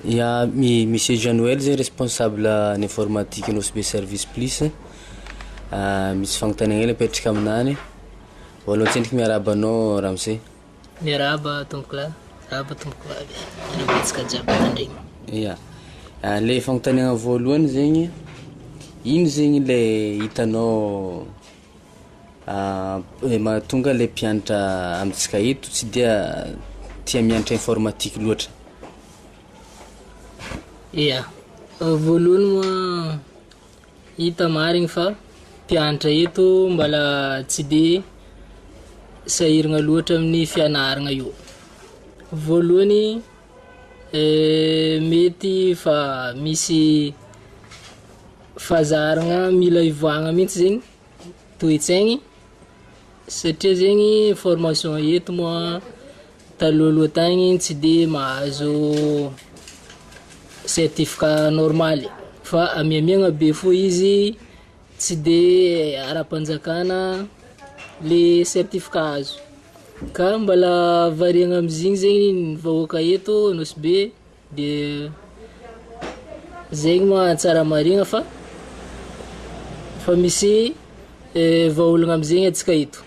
Ya Monsieur Jean-Noël zay responsable en informatique no SB service plus misy fagnontaniana hely apetraka aminany voalohany tsendriky miaraba anao Ramsey. Miaraba tonkolahy, miaraba tonkolahy, miaraba antsika jiaby tandregny. Ya le fagnontaniana voalohany zegny ino zegny le hitanao mahatonga le mpianatra amintsika eto tsy dia tia mianatra informatique loatra? Ia, voalohany moa hita marigny fa mpianatra eto mbala tsy dia sahiragna loatra amin'ny fianaragna io. Voalohany mety fa misy fazaragna mila ivoagna mihitsy zegny toe-tsaigny satria zegny formation eto moa talohaloha tagny tsy dia mahazo certificat normaly fa amiamiagna be fo izy tsy dia ara-panjakana le certificat azo ka mbala variagna amizigny zegny ny vahoaka eto NOSB dia zegny moa tsara marigna fa misy vahaolagna amizegny atsika eto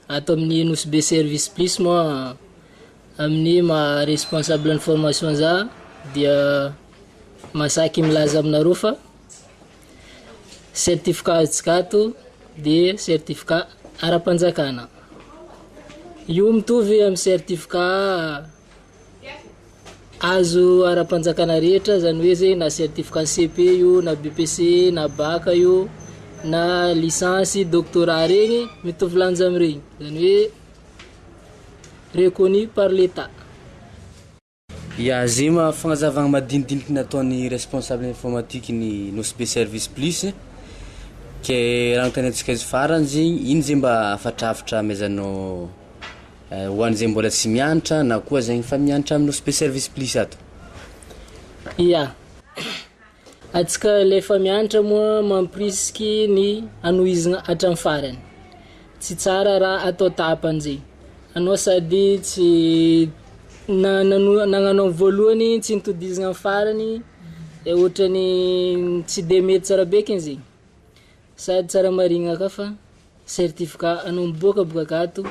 ato amin'ny NOSB service plus moa amin'ny ma responsable ny formation za dia masaky milaza aminareo fa certificat atsika ato dia certificat ara-panjakana. Io mitovy amin'ny certificat azo ara-panjakana rehetra, zany hoe zegny na certificat CP io, na BPC, na bac io, na licence, doctorat regny mitovy lanja amin'iregny, zany hoe reconnu par l'État. Ya zema fagnazavagna madinidiniky nataon'ny responsable informatique ny NOSB service plus ke raha notanetsika izy farany zegny ino zay mba afatrafatra amezanao ho an'izay mbola tsy mianatra na koa zegny fa mianatra amin'ny NOSB service plus ato? Ya, atsika le fa mianatra moa mampirisiky ny anohizagna hatramin'ny farany, tsy tsara raha atao tapan'izay. Anao sady tsy nagnanao voalohany tsy nitodizagna amin'ny farany ohatrany tsy dia mety tsara beky zegny. Sady tsara marigna ka fa certificat anao miboaka bokakato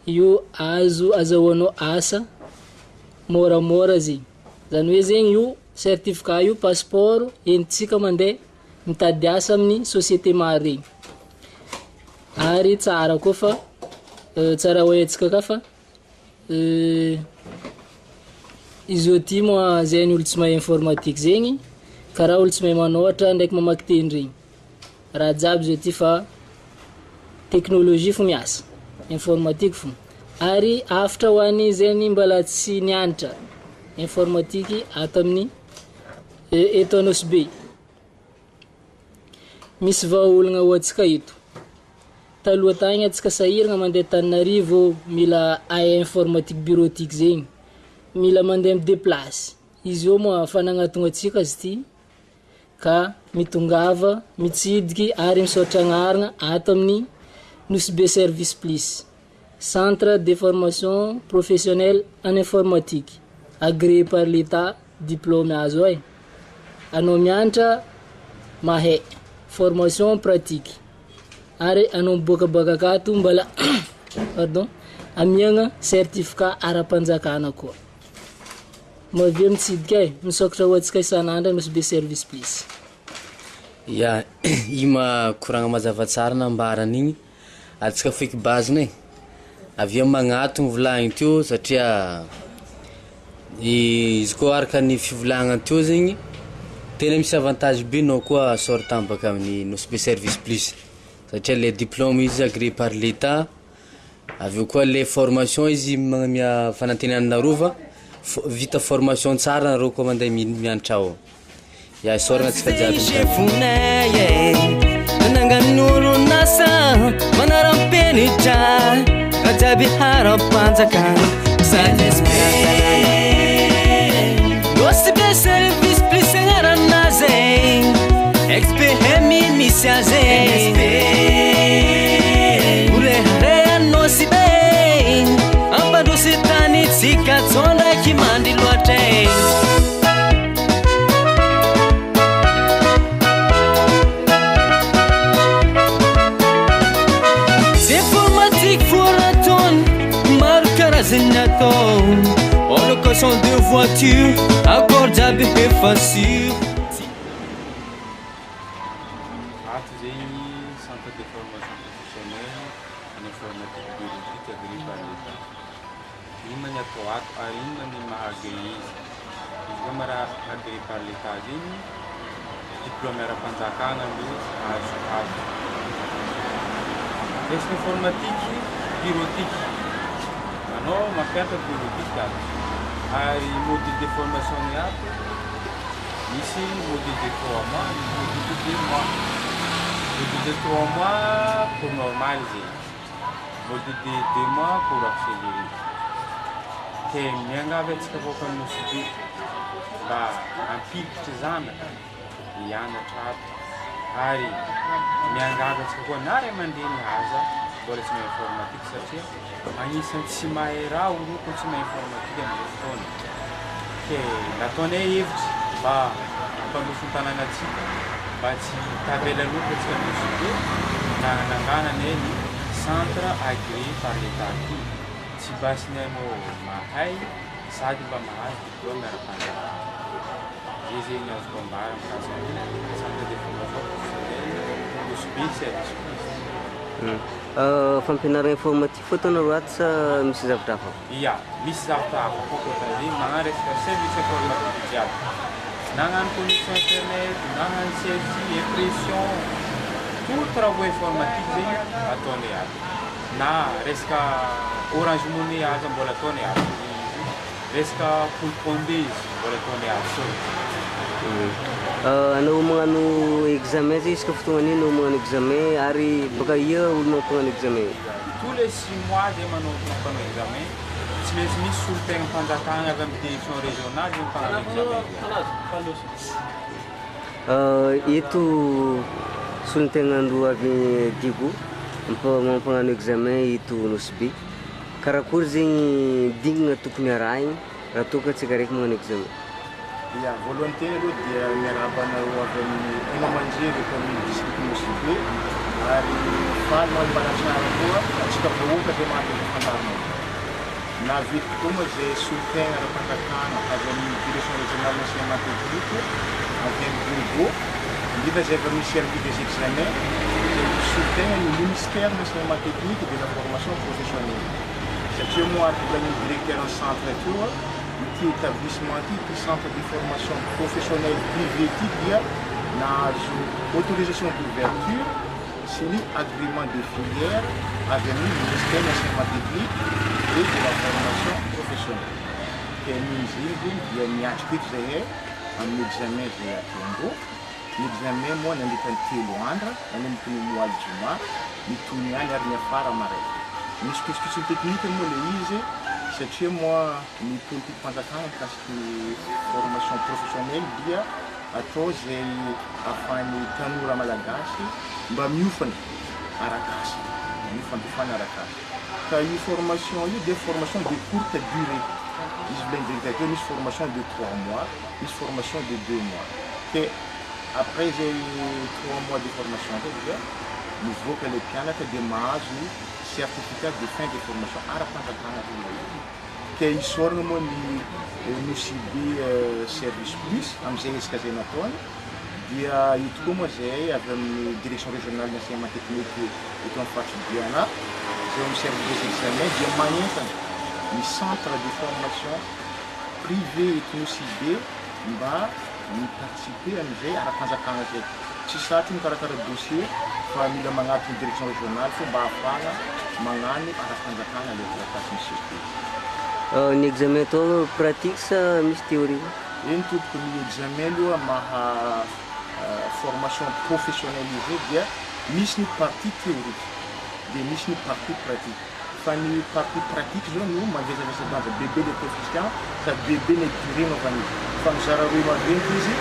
io azo azahoanao asa moramora zegny, zany hoe zegny io certificat io passeport entintsika mandeha mitady asa amin'ny société maro regny. Ary tsara koa fa tsara ho haintsika ka fa izy io ty moa zay ny olo tsy mahay informatique zegny karaha olo tsy mahay manohatra ndraiky mamaky teny regny, raha jiaby zio ty fa teknolojia fo miasa, informatique fo. Ary afatra ho an'ny zegny mbala tsy nianatra informatique ato amin'ny eto NOSB. Misy vahaolagna ho antsika eto, taloha tagny atsika sahiragna mandeha Antananarivo mila aya informatique bureautique zegny, mila mandeha mideplace. Izy io moa fanagnatogna atsika izy ty ka mitongava, mitsidiky ary misaotra agnarana ato amin'ny NOSB service plus, centre de formation professionnelle en informatique agréé par l'État, diplôme azo ay. Anao mianatra mahay formation pratique ary anao miboakaboaka akato mbala pardon amiagna certificat ara-panjakana koa. Mavia mitsidika ay, misokatra ho antsika isan'andro NOSB service plus. Ya ima koragna mazava tsara nambaran'igny atsika feky baziny avy magnatogno volagny teo satria izy koa araka ny fivolagnany teo zegny tena misy avantage be nao koa sortant baka amin'ny NOSB service plus satria le diplôme izy agréé par l'État, avy koa le formation izy magnamia fanantenanareo fa vita formation tsara nareo koa mandeha mianatra ao. Ya isoragna tsika jiaby nangan'olo nasa manaram-penitra rajaby haram-panjakana NOSB service plus agnaranazy XPM misy azy urehare NOSB ambandrosy tany tsika tsondraky mandry loatre atao en location de voiture encore jiaby efa sur ato zegny centre de formation professionnelle en informatique biologique agri par l'état inona ny atao ato ary inona ny maha-agré izy koa mara agré par l'état zegny diplôme ara-panjakana no azo azo resaka informatique bureautique anao mampianatra bureautique ato ary module de formation ny ato misy module de 3 mois misy module de 2 mois module de 3 mois pour normal zegny module de 2 mois pour accéléré ke miangavy atsika voaka nosy mba ampilitry zanaka hianatra ato ary miangavy atsika koa na ray aman-dreny haza mbola tsy mahay informatique satria agnisan'ny tsy mahay raha oloko tsy mahay informatique amin'izao fotoana ke nataonay hevitry mba ampandroso ny tanànatsika mba tsy tavela loatra atsika nosy be na nangananay ny centre agré par l'état ty tsy basiny anao mahay sady mba mahazo diplôme ara-panjakana zay zegny azoko ambara mikasika centre de formation professionnelle nosy be service plus fampianarana informatique fotoana ro ato sa misy zavatra hafa ia misy zavatra hafa kokoatazegny magnano resaka service informatique jiaby nagnano connexion internet nagnano CFC impression tout travaux informatique zegny ataonay ato na resaka orange money aza mbola ataonay ato resaka polpondezy mbola ataonay ato anao magnano examen zay isaka fotoagna an'iny anao magnano examen ary baka ia olo magnano examen tous les 6 mois zay manao mampano examen tsy maintsy misy solo-tegna mpanjakagna avy amin'ny direction régionale zay mampagnano examen eto solon-tegna andro avy digo mampagnano examen eto Nosy Be karakory zegny dignina tokony arahiny raha toa ka tsika raiky magnano examen ia voalohany tena aloha dia miarabanareo avy amin'ny haino aman-jery eto amin'ny district Nosy Be ary faly manambara tsara koa atsika vahoaka zay mahafantaranao na vity koa moa zay solo-tegna ara-panjakana avy amin'ny direction régionale d'enseignement technique avy amin'ny Bourgo indrindra zay avy amin'ny service des examens zay solo-tegna ny ministère de l'enseignement technique de la formation professionnelle satria moa araka ny directeur en centre teo ity établissement ity centre de formation professionnelle privé ity dia nahazo autorisation d'ouverture sy ny agrément de filière avy amin'ny ministère de l'enseignement technique et de la formation professionnelle ke amin'izy iny zegny dia miatriky eto zay amin'ny examen zay atongo ny examen moa nandritany 3 andra nanomboky ny mois de juin mitony any ary niafara maray misy question technique moa le izy satria moa ny politique mpanjakana mikasiky formation professionnelle dia atao zay ahafahan'ny tanora malagasy mba miofana arak'asa miofandofana arak'asa ka io formation io dia formation de courte durée izy bla indirecteur misy formation de 3 mois misy formation de 2 mois ke après zay 3 mois de formation zay dia mivoaka le mpianatra dia mahazo certificat de fin de formation ara-panjakana ke isoragna moa ny Nosy Be service plus am'izay resaka zay nataony dia ito koa moa zay avy amin'ny direction régionale d'enseignement technique eto amin'ny faritry Biana zay amin'ny service des examens dia magnentana ny centre de formation privé eto Nosy Be mba miparticiper am'izay ara-panjakana zay tsy sarotry mikarakara dossier fa mila magnatony direction régionale fa mba ahafahana magnano ara-panjakana le taratasy misy ny examen atao pratique sa misy théorie eny tompoko ny examen aloha maha formation professionnalisée dia misy ny partie théorique dia misy ny partie pratique fa ny partie pratique zao no manvezaveza bebe le coefficient ka bebe ny durée naovany fa mizara roe mandreniky izy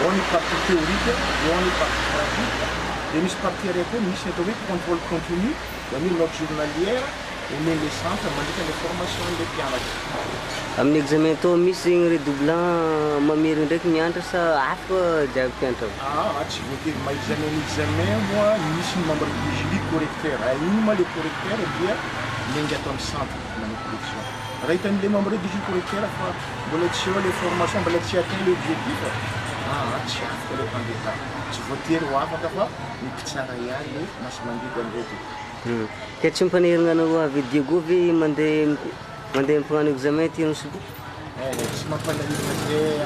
ao ny partie théorique eo ny partie pratique dia misy partie araiky hoe misy atao hoe contrôle continu da misy note journalière omeny le centre mandritra le formation le mpianatra amin'ny examen atao misy zegny redoublant mamery ndraiky mianatra sa afaka jiaby mpianatra tsy voatery examen moa misy ny membre du jury correcteur iny moa le correcteur dia miainga atao amin'ny centre na correction raha hitan'le membre du curriculaire fa mbola tsy eo le formation mbola tsy atteint le objectif tsy afaka le mpandeha tsy voatery ho afaka fa mipitsara ihany le masy mandidy amreto Ka tsy mimpanerigna anao avy Diego ve mandeha magnano examen ty Nosby? Tsy mampanahirana zay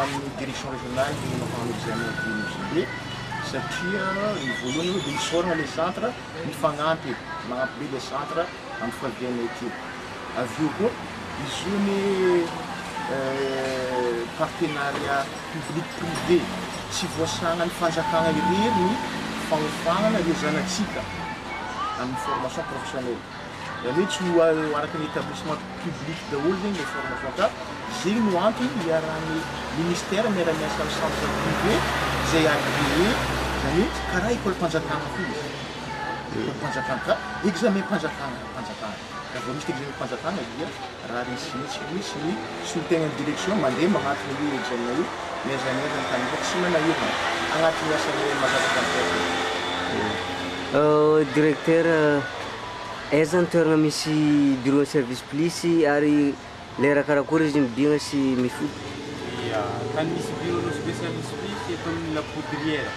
amin'ny direction régionale ny mampano examen ty Nosby satria ny voalohany dia misorana le centre mifagnampy magnampy be le centre amin'ny fahaviana ety avy eo koa izy io ny partenariat public privé tsy voasana ny fanjakana irery ny fanofagnana le zanatsika amin'ny formation professionnelle zany hoe tsy ho araka ny établissement public daholo zegny le formation ka zegny no antony iarahan'ny ministère miara-miasa amin'ny centre privé zay agréé zany hoe karaha école-mpanjakana fo izy école-mpanjakana ka examen mpanjakana raha vao misy examen mpanjakana dia raha resy misy ny sous-tegna direction mandeha magnatiny io examen io miazamiazany tanora tsy manahirana agnatin'ny asany mazava-kanto Directeur, aiza ny toerana misy bureau service police ary lera karakory izy midigna sy mifody? Tany misy bureau Nosby service police eto amin'ny La Poudrière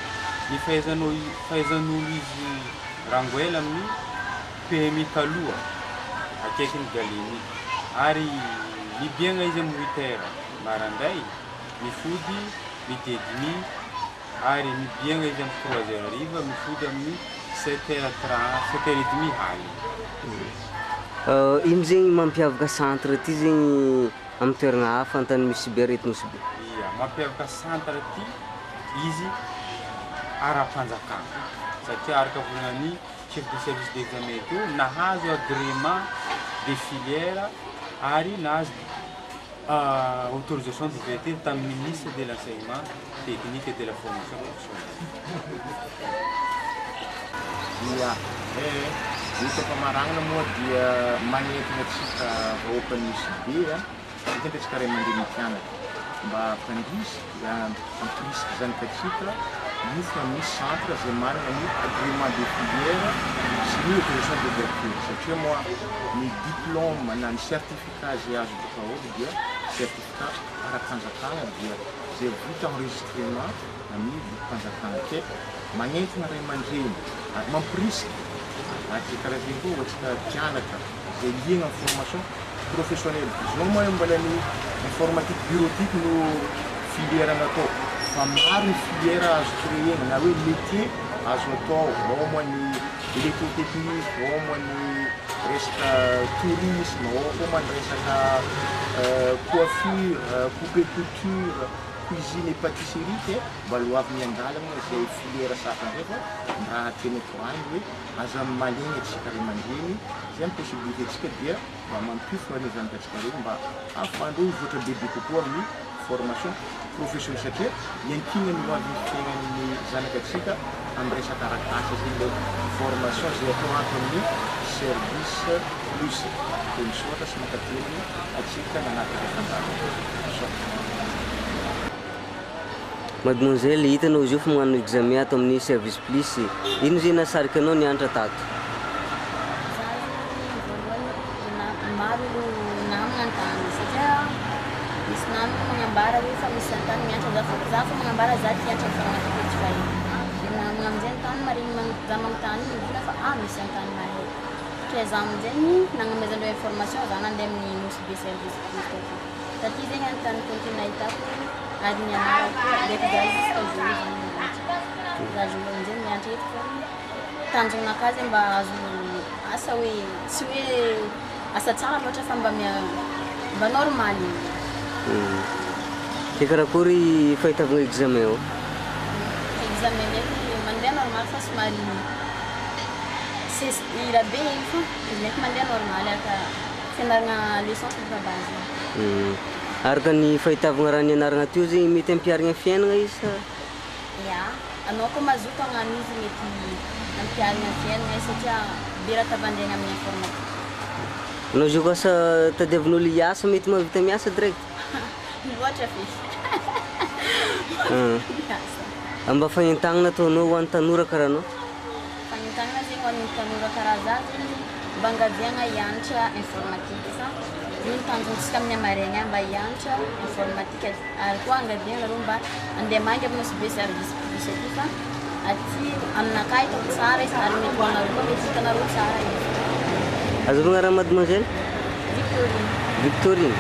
ny fahaizan'olo izy rangoela amin'ny PMI taloha akaikin'ny Galeny ary mibiagna izy amin'ny 8 heures marandray mifody midi et demi ary mibiagna izy amin'ny 3 heures hariva mifody amin'ny 7h30 haly. Ino zegny mampiavaka centre ty zegny amin'ny toerana hafa antany misy be reto Nosby? Mampiavaka centre ty izy ara-panjakana satria araka volany chef de service d'examen to nahazo agrément des filières ary nahazo autorisation d'ouverture tamin'ny ministre de l'enseignement technique et de la formation professionnelle. Ito pamarangana moa dia manentana atsika vahoakany misy be indrindra tsika ray aman-dreny mpianatra mba hampandrisy hampirisika zanakatsika mifona amin'ny centre zay manana ny agrément de filière sy ny autorisation d'ouverture satria moa ny diplôme na ny certificat zay azo boka olo dia certificat ara-panjakana dia zay vita enregistrement amin'ny bokim-panjakana ke magnentana ray aman-dreny ary mampirisika ary karaha zegny koa ohatsika mpianatra zay liana amin'ny formation professionnelle zao moa mbola ny informatique bureautique no filière natao fa maro ny filière azo créena na hoe métier azo atao ao moa ny électrotechnique ao moa ny resaka tourisme ao moa ny resaka coiffure coupe couture cuisine et pâtisserie te mba loavy miandalana zay filière saka ndray fa raha teneko any hoe aza maligny atsika ray aman-dreny zay ny possibilité tsika dia mba mampifona ny zanakatsika regny mba ahafandreo voatra bebe kokoa amin'ny formation professionnelle satria iankina ny hoavin'ny fiaignan'ny zanakatsika amin'ny resaka arakasa zay le formation zay atao ato amin'ny service plus de misoratra sy makateny atsika nanataka fandaro. Mademoiselle, hitanao izy io fa magnano examen ato amin'ny service plus, ino zay nasarika anao nianatra tato? Maro namana antany satria misy namana magnambara hoe fa misy antany mianatra za fa magnambara za tianatra informatique fa dia namana amin'izay antany mariny za manontany mivona fa misy antany mahay ke za amin'izay nagnamezan'ireo information za nandeha amin'ny Nosby service plus satria zegny antany continue ahitako ary ny anarako ndraiky za jusqu'à jour za jour amin'izay mianatra eto fa tanjonaka azy mba azo asa hoe tsy hoe asa tsara loatra fa mba normal Ke karakory fahitavana examen ao? Examen ndraiky mandeha normal fa somary irabe igny fa izy ndraiky mandeha normal aka fianarana leçon fa base. Araka ny fahitavana raha nianarana teo zegny mety ampiarigna fiainana izy sa? Ya, anao koa mazoto hagnano izy mety ampiarigna fiainana izy satria be raha tavandraigna amin'ny informatique. Anao zio koa sa tadiavin'olo hiasa mety mahavita miasa direct? Loatra fe. Amba fagnentagnana ataonao ho an'ny tanora karaha anao? Fagnentagnana zegny ho an'ny tanora karaha za zegny mba angaviagna hianatra informatique sa io ny tanjontsika amin'ny amaregny mba hianatra informatika ary koa angadiagna reo mba andeha mangy amin'ny SB service plus aty fa aty aminakay hitako tsara izy ary mety hoanareo koa mety hitanareo tsara izy. Azonao raha mademoiselle Victorine. Victorine.